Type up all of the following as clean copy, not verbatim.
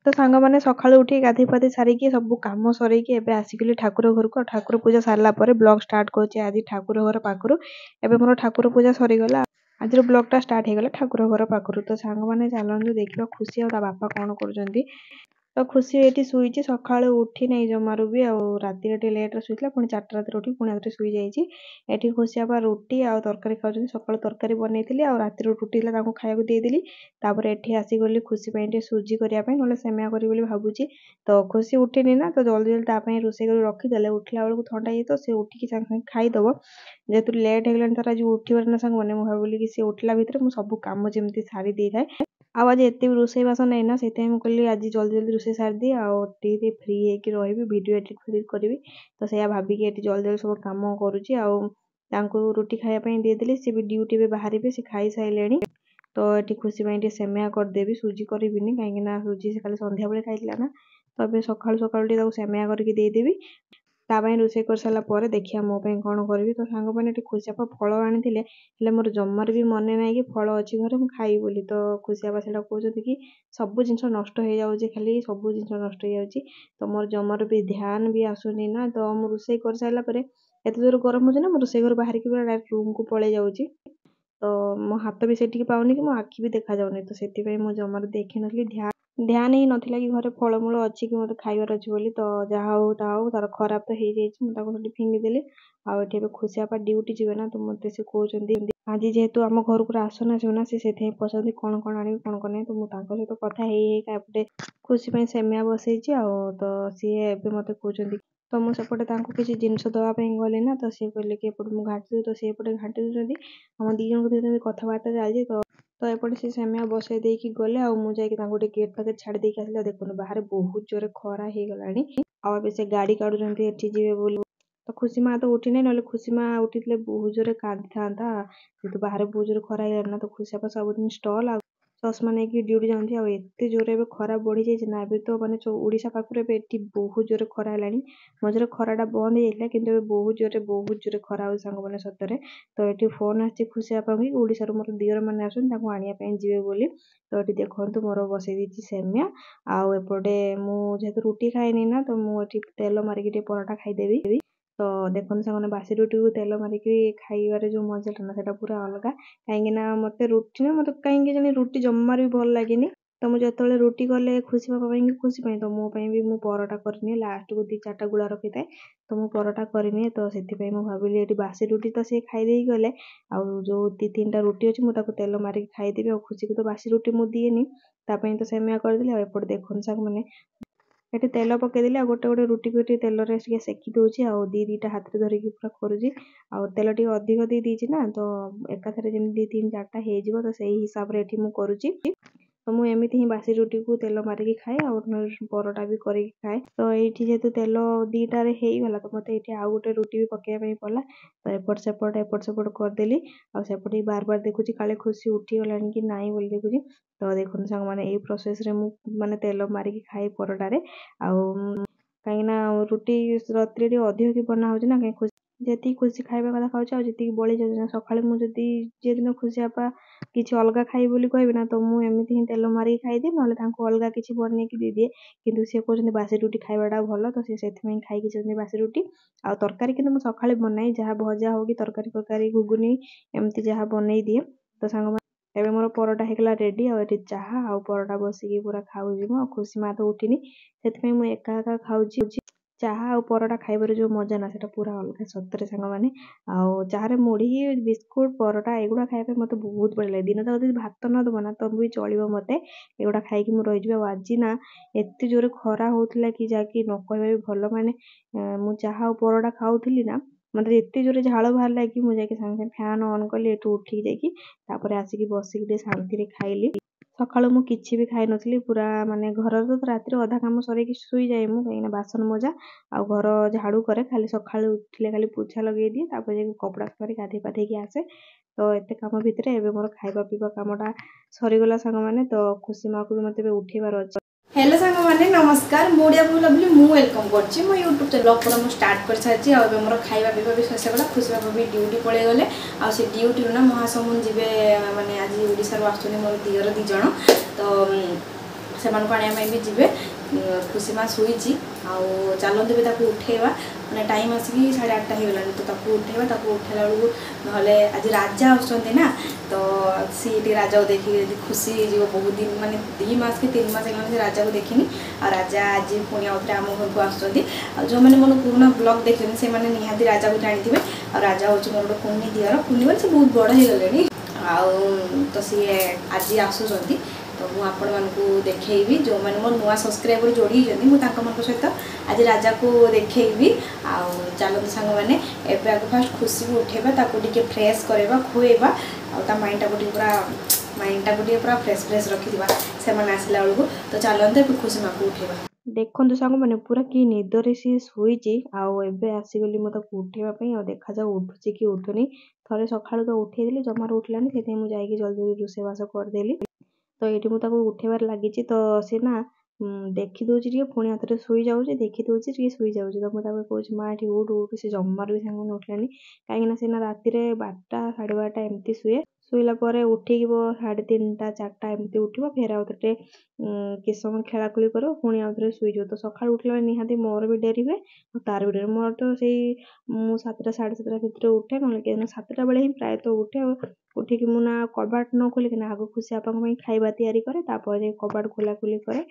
तो सांग मैंने सकाळु उठी गाधी पाधी सारिकी सब काम सरईकी एबे आसिकली ठाकुर घर को ठाकुर पूजा सारला पर ब्लॉग स्टार्ट करूची। आज ठाकुर घर पाखरु एबे मोर ठाकुर पूजा सरीगला। आज ब्लॉग टा स्टार्ट हेगला ठाकुर घर पाखरु। तो सांग मैंने चलନ୍ତୁ देखिबा खुशी और ता बापा कौन करुचंती। तो खुशी एटी सुईची सकाळु उठी नहीं जमारु भी आ राती रे लेट रे सुईतला पुणी 4टा राती उठी पुणी आउथरे सुई जाईची। एटी खुशी आपा रोटी आ तरकारी खाउचंती। सकाळु तरकारी बनैथिली आ राती रो रोटी ला ताको खाइବାକୁ देइदिली। तापर एठी आसी गली खुशी पई टे सुजी करिया पई नले सेमिया करी बोली भाबुची। तो खुशी उठिनी ना तो जल्दी जल्दी ता पई रोसे करी रखी देले। उठला बेलକୁ ठंडा हे तो से उठी की संग संग खाई दबो। जेतु लेट हेगलन तर आज उठिवर ना संग मने मु भाबुली कि से उठला भितर मु सब काम जेमती सारी देइ थाए। आज एते भी रोसे बासन नहीं ना से टाइम कहली आज जल्दी जल्दी रोसे सार दी आ टी फ्री हे कि रहिबी वीडियो एडिट करबी। तो सेया भाबी कि एटी जल्दी जल्दी सब काम करूची आ तांको रोटी खाया पई दे देली। से भी ड्यूटी पे बाहरिबे से खाई साइलेनी। तो एटी खुशी पई टे सेमिया कर देबी सुजी करबिनी काहे ना सुजी से खाली संध्या बेले खाइतला ना। तो अबे सकाळु सकाळु टे ताको सेमिया करके दे देबी। ता पई रोसे कर साला परे देखिया मो पई कोन करबी। तो सांग पने टे खुशी आपा फळ आनिथिले हेले मोर जम्मार भी मने नाही कि फळ अछि घरे मु खाई बोली। तो खुशी आपा सेला कहउछथि कि सब जिंस नष्ट हो जाउची खाली सब जिंस नष्ट हो जाउची। तो मोर जम्मार भी ध्यान भी आसुनी ना। तो मु रोसे कर साला परे एते जोर गरम होजे ना मु रोसे घर बाहर की डायरेक्ट रूम को पळे जाउची। तो मो हाथ भी सेठी पाउनी कि मो आखी भी देखा जाउनी। तो सेति पई मो जमार देखि नथली ध्यान ही नथिला कि घरे फळमूळ अछि कि मते खाइबार अछि बोली। तो जहा हो ता हो तार खराब तो हे जाइछि मु ताको सेठी फिंगी देली। आ एठी खुशी आपा ड्यूटी जिवे ना तो मते से कहउचंदी आज जेहेतु आम घर को आसना सेना से सेथे पसंदी कोन कोन आनी कोन कोन तो मु ताको से तो कथा हे कापटे खुशी पई सेमिया बसैछि आ तो सी एबे मते कहउचंदी। तो मु सेपटे तांको किछि जिंस दवा पई गले ना तो से कहले कि एपटे मु घाटी तो से एपटे घाटी देछंदी। हम दी जन को देते कथा बार्ता जालजी। तो एपटे से सेमिया बसै देई कि गले आ मु जाई कि तांको गेट पाके छाड़ी देई कि आसले। देखो बाहर बहुत जोरे खरा हे गलानी आ एबे से गाड़ी काढुचंती एठी जिवे बोली। तो खुशी माँ तो उठी नहीं नले खुशी माँ उठी बहुत जोरे कांदी था तो बाहर बहुत जोरे खरा हे ना। तो खुशी आपा सब दिन स्टॉल आ चश्मा नहीं कि ड्यूटी जानती आ एते जोरे एबे खरा बढ़ी जाई ना। एबे तो माने ओडिशा पाखरे एबे एठी बहुत जोरे खरा हेलानी। मझरे खराटा बंद हे जाइतला किंतु एबे बहुत जोरे खरा हो संग माने सतरे। तो एठी फोन आछि खुशी आपा कि ओडिसा रो मोर दियर माने आछन ताको आनिया पई जिवे बोली। तो एठी देखंतु मोर बसै दिछि सेमिया आ एपटे मु जेतु रोटी खाइनी ना तो मु एठी तेल मारिकी टे पराठा खाई देबी। तो देखो से बासी रुटी को तेल मारिकी खाइबार जो मजा ना सेटा पूरा अलगा। कहीं मते रुटी ना मत कहीं जने रुटी जम्मार भी भल लगे। तो मुझे जो रुटी कले खुशी बापा खुशी पाई तो मो भी मु परोटा करनी लास्ट को 2-4टा गुड़ा रखी थाए। तो मु परोटा करनी तो से भाविली ये बासी रुटी तो सी खाईदे गले आ जो 2-3टा रुटी अच्छी मुझे तेल मारिक खाईदेवी। और खुशी को तो बासी रुटी मुझे दिएनी तापाई तो सेमिया करदेली। एपटे देखो साग मैंने ये तेल पकईदेली आ गोटे गोटे रुटी को तेल सेकी दूसरी आ दी-2टा हाथ में धरिकी पूरा करुँची। आ तेल टी अधिक दे दीची ना तो एकाथरे जमी 2-3-4टा हो तो सही हिसाब रे एठी मु करुँची। तो मु एमिति ही बासी रुटी को तेल मारिकी खाए और परोटा भी करिकी खाए। तो एठी जेतु तेल 2टा रे हेई गला तो मते एठी आ गोटे रुटी भी पकेया पई पड़ला। तो एपट सेपट करदेली आ सेपटे बार बार देखुची काले खुशी उठी गलानी कि नाही बोली देखुची। तो देखो संग माने ए प्रोसेस रे मु माने तेल मारिकी खाए परोटा रे आ कहीं रुटी रात्रि अधिक कि बना हो ना कहीं जी खुशी खाଇବା कथा खाऊँ जी बड़ी जाऊँ सकाଳେ मुझे जे दिन खुशी आपा किसी अलग खाई बोली कहबी ना तो मुझे एमती ही तेल मारिक खाईदे ना अलग किसी बनईकी देदिए। किंतु सी कहते बासी रुटी खावाटा भल तो से खाई बासी रुटी आ तरकारी कि सकाଳେ बनाई जहाँ भजा हो कि तरकारी फरकारी घुगुनी एमती जहाँ बनई दिए। तो सांग एबे मोर परोटा हेगला रेडी आ चाहा आ परोटा बसिकी पूरा खाऊजी मु। खुशी माँ तो उठिनी से मुझे एका एका खाऊजी चाहा और परोटा खाइबार जो मजा ना सेटा पूरा अलग सतरे सांग माने। आउ चाहे मुढ़ी बिस्कुट परोटा एगुड़ा खाइबा मते बहुत बढ़िया लगे। दिन तक भात न दब ना तो भी चलो मते एगुड़ा खाई मु रही। आज ना एत जोरे खरा होता कि जाकि न कहबा भी भल माने मु चाहा और परोटा खाऊली ना मतलब एत जोरे झाड़ बाहर लगी मुझे सागे फैन ऑन कली एठू उठी जापर आसिक बसिक शांति खाइली। सकाळु मु किछि भी खाई नथली पूरा माने घर तो राति अधा काम सरेकी सुई जाए मु कहीं बासन मजा आ घर झाड़ू करे खाली सकाळु उठिले खाली पोछा लगे दिए तापर कपड़ा सफारी गाधे पाधे की आसे। तो एत काम भितर एबे मोर खाइबा पीबा कामटा सरीगला सांग माने। तो खुशी माँ को मते उठेबार अछि। हेलो सांग माने नमस्कार मुड़िया बुलबली मु वेलकम करछि मो यूट्यूब चैनल पूरा मु स्टार्ट कर सारछि। आ मोर खाइबा पीबा भी शेष गला खुशी बाबा भी ड्यूटी पळे गले आ से ड्यूटी ना महासमुन जिवे माने आज ओडिसा रो आछने मोर दियर 2 जण। तो ସେମାନଙ୍କୁ ଆଣିବା ପାଇଁ ବି ଯିବେ। ଖୁସି ମା ଶୋଇଛି ଆଉ ଚାଲନ୍ତୁ ବି ତାକୁ ଉଠେଇବା, ମାନେ ଟାଇମ୍ ଆସିକି 8:30 ହେଇଗଲାଣି, ତ ତାକୁ ଉଠେଇବା। ତାକୁ ଉଠେଇଲା ବେଳକୁ ନହେଲେ ଆଜି ରାଜା ଆସୁଛନ୍ତି ନା, ତ ସିଏ ଟିକେ ରାଜାକୁ ଦେଖିକି ଯଦି ଖୁସି ହେଇଯିବ। ବହୁତ ଦିନ ମାନେ 2 ମାସ କି 3 ମାସ ହେଇଗଲାଣି ସେ ରାଜାକୁ ଦେଖିନି, ଆଉ ରାଜା ଆଜି ପୁଣି ଆଉଥରେ ଆମ ଘରକୁ ଆସୁଛନ୍ତି। ଆଉ ଯେଉଁମାନେ ମୋର ପୁରୁଣା ବ୍ଲଗ୍ ଦେଖିଛନ୍ତି ସେମାନେ ନିହାତି ରାଜାକୁ ଜାଣିଥିବେ। ଆଉ ରାଜା ହେଉଛି ମୋର ଗୋଟେ କୁନି ଦିଅର, କୁନି ମାନେ ସେ ବହୁତ ବଡ଼ ହେଇଗଲେଣି। ଆଉ ତ ସିଏ ଆଜି ଆସୁଛନ୍ତି, ତ ମୁଁ ଆପଣମାନଙ୍କୁ ଦେଖେଇବି। ଯେଉଁମାନେ ମୋ ନୂଆ ସବସ୍କ୍ରାଇବର ଯୋଡ଼ି ହେଇଛନ୍ତି ମୁଁ ତାଙ୍କମାନଙ୍କ ସହିତ ଆଜି ରାଜାକୁ ଦେଖେଇବି। ଆଉ ଚାଲନ୍ତୁ ସାଙ୍ଗମାନେ ଏବେ ଆଗ ଫାଷ୍ଟ ଖୁସିକୁ ଉଠେଇବା, ତାକୁ ଟିକେ ଫ୍ରେଶ୍ କରିବା, ଖୁଏଇବା, ଆଉ ତା ମାଇଣ୍ଡଟାକୁ ଟିକେ ପୁରା ଫ୍ରେଶ୍ ରଖିଥିବା ସେମାନେ ଆସିଲା ବେଳକୁ। ତ ଚାଲନ୍ତୁ ଏବେ ଖୁସି ମାକୁ ଉଠେଇବା। ଦେଖନ୍ତୁ ସାଙ୍ଗମାନେ ପୁରା କି ନିଦରେ ସିଏ ଶୋଇଛି, ଆଉ ଏବେ ଆସିଗଲି ମୁଁ ତାକୁ ଉଠେଇବା ପାଇଁ। ଆଉ ଦେଖାଯାଉ ଉଠୁଛି କି ଉଠୁନି। ଥରେ ସକାଳୁ ତ ଉଠେଇଦେଲି, ଜମାରୁ ଉଠିଲାନି, ସେଥିପାଇଁ ମୁଁ ଯାଇକି ଜଲ୍ଦି ରୋଷେଇବାସ କରିଦେଲି। ତ ଏଇଠି ମୁଁ ତାକୁ ଉଠେଇବାରେ ଲାଗିଛି, ତ ସେ ନା ଦେଖିଦେଉଛି ଟିକେ, ପୁଣି ହାତରେ ଶୋଇଯାଉଛି, ଦେଖିଦେଉଛି ଟିକେ ଶୋଇଯାଉଛି। ତ ମୁଁ ତାକୁ କହୁଛି ମା ଏଠି ଉଠୁ ଉଠୁ, ସେ ଜମାରୁ ବି ସାଙ୍ଗମାନେ ଉଠିଲାନି। କାହିଁକିନା ସେ ନା ରାତିରେ 12ଟା 12:30 ଏମିତି ଶୁଏ। ଶୋଇଲା ପରେ ଉଠିକି 3:30 4ଟା ଏମିତି ଉଠିବ, ଫେର ଆଉଥରେ କିଛି ସମୟ ଖେଳାଖୁଳି କରିବ, ପୁଣି ଆଉଥରେ ଶୋଇଯିବ। ତ ସକାଳୁ ଉଠିଲା ବେଳେ ନିହାତି ମୋର ବି ଡେରି ହୁଏ, ଆଉ ତାର ବି ଡେରି। ମୋର ତ ସେଇ ମୁଁ 7ଟା 7:30 ଭିତରେ ଉଠେ, ନହେଲେ କେଦିନ 7ଟା ବେଳେ ହିଁ ପ୍ରାୟତଃ ଉଠେ। ଆଉ ଉଠିକି ମୁଁ ନା କବାଟ ନ ଖୋଲିକିନା ଆଗ ଖୁସି ବାପାଙ୍କ ପାଇଁ ଖାଇବା ତିଆରି କରେ, ତାପରେ ଯାଇ କବାଟ ଖୋଲାଖୋଲି କରେ।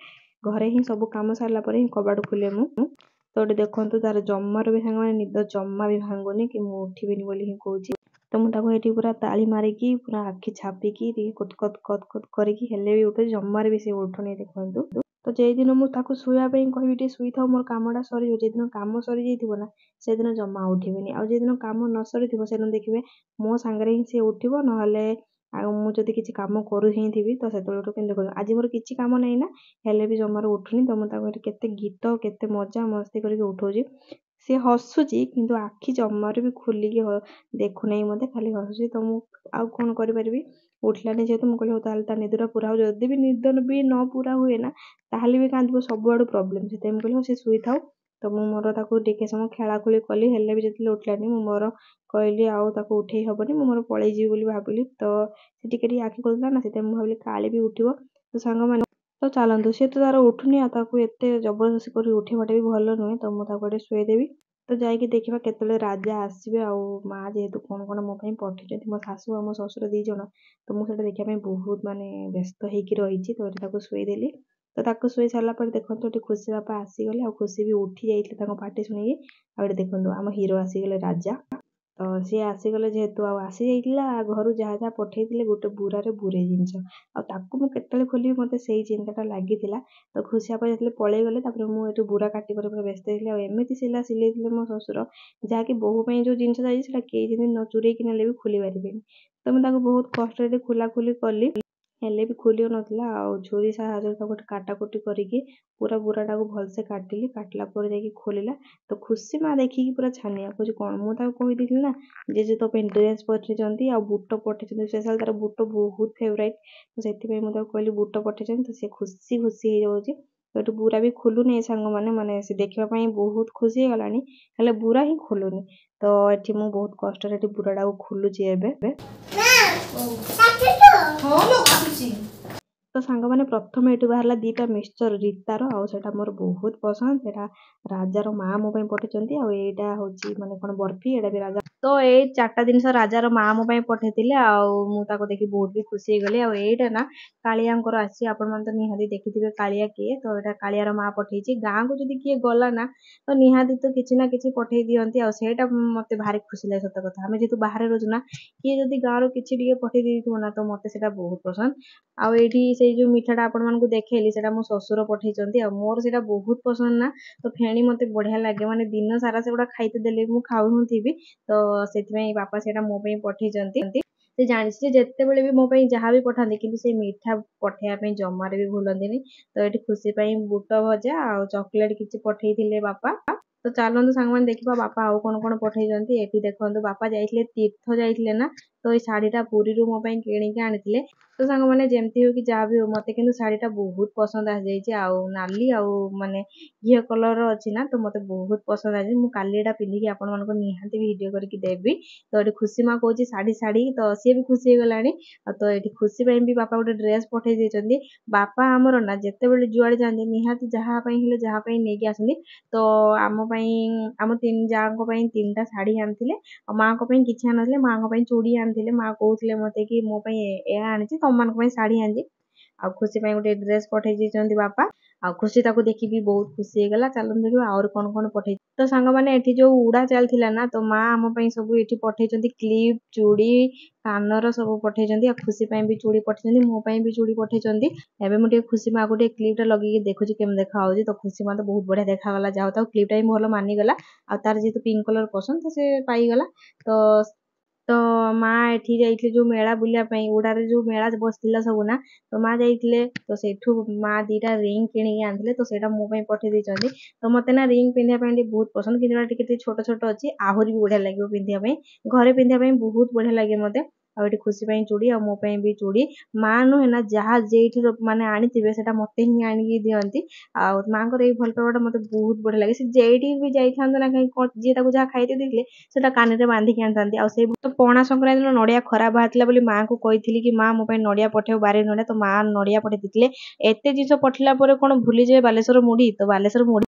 ଘରେ ହିଁ ସବୁ କାମ ସାରିଲା ପରେ ହିଁ କବାଟ ଖୋଲେ ମୁଁ। ତ ଏଠି ଦେଖନ୍ତୁ ତାର ଜମାରୁ ବି ସାଙ୍ଗମାନେ ନିଦ ଜମା ବି ଭାଙ୍ଗୁନି, କି ମୁଁ ଉଠିବିନି ବୋଲି ହିଁ କହୁଛି। ତ ମୁଁ ତାକୁ ଏଠି ପୁରା ତାଳି ମାରିକି ପୁରା ଆଖି ଛାପିକି ଟିକେ କତ୍ କରିକି ହେଲେ ବି ଉଠୁଛି, ଜମାରୁ ବି ସେ ଉଠୁନି ଦେଖନ୍ତୁ। ତ ଯେଉଁଦିନ ମୁଁ ତାକୁ ଶୋଇବା ପାଇଁ କହିବି ଟିକେ ଶୋଇଥାଉ, ମୋର କାମଟା ସରିଯିବ, ଯେଦିନ କାମ ସରିଯାଇଥିବ ନା ସେଦିନ ଜମା ଉଠିବେନି। ଆଉ ଯେଦିନ କାମ ନ ସରିଥିବ ସେଦିନ ଦେଖିବେ ମୋ ସାଙ୍ଗରେ ହିଁ ସେ ଉଠିବ, ନହେଲେ ଆଉ ମୁଁ ଯଦି କିଛି କାମ କରୁ ହିଁ ଥିବି ତ ସେତେବେଳଠୁ କେମିତି କରିବ। ଆଜି ମୋର କିଛି କାମ ନାହିଁ ନା, ହେଲେ ବି ଜମାରୁ ଉଠୁନି। ତ ମୁଁ ତାକୁ ଏଠି କେତେ ଗୀତ କେତେ ମଜା ମସ୍ତି କରିକି ଉଠଉଛି। ସେ ହସୁଛି କିନ୍ତୁ ଆଖି ଜମାରୁ ବି ଖୋଲିକି ଦେଖୁନାହିଁ ମୋତେ, ଖାଲି ହସୁଛି। ତ ମୁଁ ଆଉ କ'ଣ କରିପାରିବି, ଉଠିଲାନି ଯେହେତୁ ମୁଁ କହିଲି ହଉ ତାହେଲେ ତା ନିଦଟା ପୁରା ହଉ। ଯଦି ବି ନିଦ ବି ନ ପୁରା ହୁଏ ନା ତାହେଲେ ବି କାନ୍ଦିବ, ସବୁଆଡ଼ୁ ପ୍ରୋବ୍ଲେମ୍। ସେଥିପାଇଁ ମୁଁ କହିଲି ହଉ ସେ ଶୋଇଥାଉ। ତ ମୁଁ ମୋର ତାକୁ ଟିକେ ସମୟ ଖେଳାଖୁଳି କଲି, ହେଲେ ବି ଯେତେବେଳେ ଉଠିଲାନି ମୁଁ ମୋର କହିଲି ଆଉ ତାକୁ ଉଠେଇ ହେବନି, ମୁଁ ମୋର ପଳେଇ ଯିବି ବୋଲି ଭାବିଲି। ତ ସେ ଟିକେ ଆଖି ଖୋଲିଥିଲା ନା, ସେଥିପାଇଁ ମୁଁ ଭାବିଲି କାଳେ ବି ଉଠିବ। ତ ସାଙ୍ଗମାନେ ତ ଚାଲନ୍ତୁ, ସେ ତ ତାର ଉଠୁନି, ଆଉ ତାକୁ ଏତେ ଜବରଦସ୍ତି କରି ଉଠେଇବାଟା ବି ଭଲ ନୁହେଁ। ତ ମୁଁ ତାକୁ ଏଠି ଶୋଇଦେବି। ତ ଯାଇକି ଦେଖିବା କେତେବେଳେ ରାଜା ଆସିବେ। ଆଉ ମା ଯେହେତୁ କ'ଣ କ'ଣ ମୋ ପାଇଁ ପଠେଇଛନ୍ତି, ମୋ ଶାଶୁ ଆଉ ମୋ ଶ୍ୱଶୁର 2 ଜଣ, ତ ମୁଁ ସେଇଟା ଦେଖିବା ପାଇଁ ବହୁତ ମାନେ ବ୍ୟସ୍ତ ହେଇକି ରହିଛି। ତ ଏଠି ତାକୁ ଶୋଇଦେଲି। ତ ତାକୁ ଶୋଇ ସାରିଲା ପରେ ଦେଖନ୍ତୁ ଏଠି ଖୁସି ବାପା ଆସିଗଲେ, ଆଉ ଖୁସି ବି ଉଠି ଯାଇଥିଲେ ତାଙ୍କ ପାଟି ଶୁଣିକି। ଆଉ ଏଠି ଦେଖନ୍ତୁ ଆମ ହିରୋ ଆସିଗଲେ ରାଜା। ତ ସିଏ ଆସିଗଲେ ଯେହେତୁ, ଆଉ ଆସିଯାଇଥିଲା ଘରୁ ଯାହା ଯାହା ପଠେଇଥିଲେ ଗୋଟେ ବୁରାରେ ବୁରେ ଜିନିଷ, ଆଉ ତାକୁ ମୁଁ କେତେବେଳେ ଖୋଲିବି ମୋତେ ସେଇ ଚିନ୍ତାଟା ଲାଗିଥିଲା। ତ ଖୁସି ବାପା ଯେତେବେଳେ ପଳେଇଗଲେ, ତାପରେ ମୁଁ ଏଠି ବୁରା କାଟିବାରେ ପୁରା ବ୍ୟସ୍ତ ହେଇଥିଲି। ଆଉ ଏମିତି ସିଲେଇଥିଲେ ମୋ ଶ୍ୱଶୁର, ଯାହାକି ବୋହୂ ପାଇଁ ଯେଉଁ ଜିନିଷ ଯାଇଛି ସେଟା କେହି ଯଦି ନ ଚୁରେଇକି ନେଲେ ବି ଖୋଲି ପାରିବେନି। ତ ମୁଁ ତାକୁ ବହୁତ କଷ୍ଟରେ ଖୋଲାଖୋଲି କଲି, ହେଲେ ବି ଖୋଲି ହେଉନଥିଲା। ଆଉ ଛୁରୀ ସାହାଯ୍ୟରେ ତାକୁ ଗୋଟେ କାଟାକୁଟି କରିକି ପୁରା ବୁରାଟାକୁ ଭଲସେ କାଟିଲି। କାଟିଲା ପରେ ଯାଇକି ଖୋଲିଲା। ତ ଖୁସି ମା ଦେଖିକି ପୁରା ଛାନିଆ, କହୁଛି କ'ଣ, ମୁଁ ତାକୁ କହିଦେଇଥିଲି ନା ଯେ ତୋ ପାଇଁ ଡ୍ରେସ୍ ପଠେଇଛନ୍ତି ଆଉ ବୁଟ ପଠେଇଛନ୍ତି, ସ୍ପେଶାଲ ତାର ବୁଟ ବହୁତ ଫେଭରାଇଟ୍। ତ ସେଥିପାଇଁ ମୁଁ ତାକୁ କହିଲି ବୁଟ ପଠେଇଛନ୍ତି, ତ ସେ ଖୁସି ହେଇଯାଉଛି। ତ ଏଠି ବୁରା ବି ଖୋଲୁନି ସାଙ୍ଗମାନେ, ମାନେ ସେ ଦେଖିବା ପାଇଁ ବହୁତ ଖୁସି ହେଇଗଲାଣି, ହେଲେ ବୁରା ହିଁ ଖୋଲୁନି। ତ ଏଠି ମୁଁ ବହୁତ କଷ୍ଟରେ ଏଠି ବୁରାଟାକୁ ଖୋଲୁଛି ଏବେ। ତ ସାଙ୍ଗମାନେ ପ୍ରଥମେ ଏଠୁ ବାହାରିଲା 2ଟା ମିକ୍ସଚର ରୀତାର, ଆଉ ସେଇଟା ମୋର ବହୁତ ପସନ୍ଦ। ସେଇଟା ରାଜାର ମା ମୋ ପାଇଁ ପଠେଇଛନ୍ତି। ଆଉ ଏଇଟା ହେଉଛି ମାନେ କ'ଣ ବର୍ଫି, ଏଇଟା ବି ରାଜା। ତ ଏଇ 4ଟା ଜିନିଷ ରାଜାର ମା ମୋ ପାଇଁ ପଠେଇଥିଲେ, ଆଉ ମୁଁ ତାକୁ ଦେଖି ବହୁତ ବି ଖୁସି ହେଇଗଲି। ଆଉ ଏଇଟା ନା କାଳିଆଙ୍କର ଆସିଛି, ଆପଣମାନେ ତ ନିହାତି ଦେଖିଥିବେ କାଳିଆ କିଏ। ତ ଏଇଟା କାଳିଆର ମା ପଠେଇଛି। ଗାଁକୁ ଯଦି କିଏ ଗଲା ନା ତ ନିହାତି ତ କିଛି ନା କିଛି ପଠେଇ ଦିଅନ୍ତି, ଆଉ ସେଇଟା ମୋତେ ଭାରି ଖୁସି ଲାଗେ। ସତ କଥା, ଆମେ ଯେହେତୁ ବାହାରେ ରହୁଛୁ ନା, କିଏ ଯଦି ଗାଁରୁ କିଛି ଟିକେ ପଠେଇ ଦେଇଥିବ ନା, ତ ମୋତେ ସେଇଟା ବହୁତ ପସନ୍ଦ। ଆଉ ଏଇଠି ସେଇ ଯେଉଁ ମିଠାଟା ଆପଣମାନଙ୍କୁ ଦେଖେଇଲି ସେଇଟା ମୋ ଶ୍ୱଶୁର ପଠେଇଛନ୍ତି, ଆଉ ମୋର ସେଇଟା ବହୁତ ପସନ୍ଦ ନା। ତ ଫେଣି ମୋତେ ବଢ଼ିଆ ଲାଗେ, ମାନେ ଦିନ ସାରା ସେଗୁଡ଼ା ଖାଇତେ ଦେଲେ ମୁଁ ଖାଉନଥିବି। ତ ସେଥିପାଇଁ ବାପା ସେଇଟା ମୋ ପାଇଁ ପଠେଇଛନ୍ତି। ସେ ଜାଣିଛି ଯେ ଯେତେବେଳେ ବି ମୋ ପାଇଁ ଯାହା ବି ପଠାନ୍ତି, କିନ୍ତୁ ସେ ମିଠା ପଠେଇବା ପାଇଁ ଜମାରେ ବି ଭୁଲନ୍ତିନି। ତ ଏଠି ଖୁସି ପାଇଁ ବୁଟ ଭଜା ଆଉ ଚକୋଲେଟ୍ କିଛି ପଠେଇଥିଲେ ବାପା। ତ ଚାଲନ୍ତୁ ସାଙ୍ଗମାନେ ଦେଖିବା ବାପା ଆଉ କ'ଣ କ'ଣ ପଠେଇଛନ୍ତି। ଏଠି ଦେଖନ୍ତୁ ବାପା ଯାଇଥିଲେ ତୀର୍ଥ ଯାଇଥିଲେ ନା, तो ये ଶାଢ଼ୀଟା ପୁରୀରୁ ମୋ ପାଇଁ କିଣିକି ଆଣିଥିଲେ। ତ ସାଙ୍ଗମାନେ ଯେମିତି ହଉ କି ଯାହା ବି ହଉ ମୋତେ କିନ୍ତୁ ଶାଢ଼ୀଟା ବହୁତ ପସନ୍ଦ ଆସିଯାଇଛି। ଆଉ ନାଲି ଆଉ ମାନେ ଘିଅ କଲର୍ର ଅଛି ନା, ତ ମୋତେ ବହୁତ ପସନ୍ଦ ଆସିଛି। ମୁଁ କାଲି ଏଇଟା ପିନ୍ଧିକି ଆପଣମାନଙ୍କୁ ନିହାତି ଭିଡ଼ିଓ କରିକି ଦେବି। ତ ଏଠି ଖୁସି ମା କହୁଛି ଶାଢ଼ୀ ଶାଢ଼ୀ, ତ ସିଏ ବି ଖୁସି ହେଇଗଲାଣି। ଆଉ ତ ଏଠି ଖୁସି ପାଇଁ ବି ବାପା ଗୋଟେ ଡ୍ରେସ୍ ପଠେଇ ଦେଇଛନ୍ତି। ବାପା ଆମର ନା ଯେତେବେଳେ ଯୁଆଡ଼େ ଯାଆନ୍ତି ନିହାତି ଯାହା ପାଇଁ ହେଲେ ଯାହା ପାଇଁ ନେଇକି ଆସନ୍ତି। ତ ଆମ ପାଇଁ ଆମ ତିନି ଯାଆଙ୍କ ପାଇଁ 3ଟା ଶାଢ଼ୀ ଆଣିଥିଲେ। ଆଉ ମାଆଙ୍କ ପାଇଁ କିଛି ଆଣିନଥିଲେ, ମାଆଙ୍କ ପାଇଁ ଚୁଡ଼ି ଆଣିଥିଲେ। ମାଆ କହୁଥିଲେ ମୋତେ କି ମୋ ପାଇଁ ଏହା ଆଣିଛି, ତମମାନଙ୍କ ପାଇଁ ଶାଢ଼ୀ ଆଣିଛି। ଆଉ ଖୁସି ପାଇଁ ଗୋଟେ ଡ୍ରେସ୍ ପଠେଇ ଦେଇଛନ୍ତି ବାପା। ଆଉ ଖୁସି ତାକୁ ଦେଖି ବି ବହୁତ ଖୁସି ହେଇଗଲା। ଚାଲନ୍ତୁ ଦେଖିବା ଆହୁରି କ'ଣ କ'ଣ ପଠେଇ। ତ ସାଙ୍ଗମାନେ ଏଠି ଯୋଉ ଉଡ଼ା ଚାଲିଥିଲା ନା, ତ ମା ଆମ ପାଇଁ ସବୁ ଏଠି ପଠେଇଛନ୍ତି କ୍ଲିପ୍, ଚୁଡ଼ି, କାନର ସବୁ ପଠେଇଛନ୍ତି। ଆଉ ଖୁସି ପାଇଁ ବି ଚୁଡ଼ି ପଠେଇଛନ୍ତି, ମୋ ପାଇଁ ବି ଚୁଡ଼ି ପଠେଇଛନ୍ତି। ଏବେ ମୁଁ ଟିକେ ଖୁସି ମାଆକୁ ଟିକେ କ୍ଲିପ୍ଟା ଲଗେଇକି ଦେଖୁଛି କେମିତି ଦେଖାଯାଉଛି। ତ ଖୁସି ମା ତ ବହୁତ ବଢ଼ିଆ ଦେଖାଗଲା, ଯାହା ହଉ ତାକୁ କ୍ଲିପ୍ଟା ହିଁ ଭଲ ମାନିଗଲା। ଆଉ ତାର ଯେହେତୁ ପିଙ୍କ କଲର୍ ପସନ୍ଦ ତ ସେ ପାଇଗଲା। ତ ତ ମା ଏଠି ଯାଇଥିଲେ ଯୋଉ ମେଳା ବୁଲିବା ପାଇଁ, ଉଡ଼ାରେ ଯୋଉ ମେଳା ବସିଥିଲା ସବୁ ନା, ତ ମା ଯାଇଥିଲେ। ତ ସେଇଠୁ ମା 2ଟା ରିଙ୍ଗ କିଣିକି ଆଣିଥିଲେ, ତ ସେଇଟା ମୋ ପାଇଁ ପଠେଇ ଦେଇଛନ୍ତି। ତ ମୋତେ ନା ରିଙ୍ଗ ପିନ୍ଧିବା ପାଇଁ ଟିକେ ବହୁତ ପସନ୍ଦ, କିନ୍ତୁ ଏଇଟା ଟିକେ ଟିକେ ଛୋଟ ଛୋଟ ଅଛି, ଆହୁରି ବି ବଢ଼ିଆ ଲାଗିବ ପିନ୍ଧିବା ପାଇଁ। ଘରେ ପିନ୍ଧିବା ପାଇଁ ବହୁତ ବଢ଼ିଆ ଲାଗେ ମୋତେ। ଆଉ ଏଠି ଖୁସି ପାଇଁ ଚୁଡ଼ି ଆଉ ମୋ ପାଇଁ ବି ଚୁଡ଼ି। ମା ନୁହେଁ ନା ଯାହା ଯେଇଠି ମାନେ ଆଣିଥିବେ ସେଟା ମୋତେ ହିଁ ଆଣିକି ଦିଅନ୍ତି। ଆଉ ମାଙ୍କର ଏଇ ଭଲ ପାଇବାଟା ମୋତେ ବହୁତ ବଢ଼ିଆ ଲାଗେ। ସେ ଯେଇଠି ବି ଯାଇଥାନ୍ତୁ ନା କାହିଁକି କ'ଣ ଯିଏ ତାକୁ ଯାହା ଖାଇତେ ଦେଇଥିଲେ ସେଟା କାନିରେ ବାନ୍ଧିକି ଆଣିଥାନ୍ତି। ଆଉ ସେଇ ତ ପଣା ସଂକ୍ରାନ୍ତି ଦିନ ନଡ଼ିଆ ଖରାପ ବାହାରିଥିଲା ବୋଲି ମାଆଙ୍କୁ କହିଥିଲି କି ମା ମୋ ପାଇଁ ନଡ଼ିଆ ପଠେଇବ, ବାରି ନଡ଼ିଆ। ତ ମା ନଡ଼ିଆ ପଠେଇ ଦେଇଥିଲେ। ଏତେ ଜିନିଷ ପଠେଇଲା ପରେ କ'ଣ ଭୁଲିଯିବେ ବାଲେଶ୍ୱର ମୁଢ଼ି? ତ ବାଲେଶ୍ୱର ମୁଢ଼ି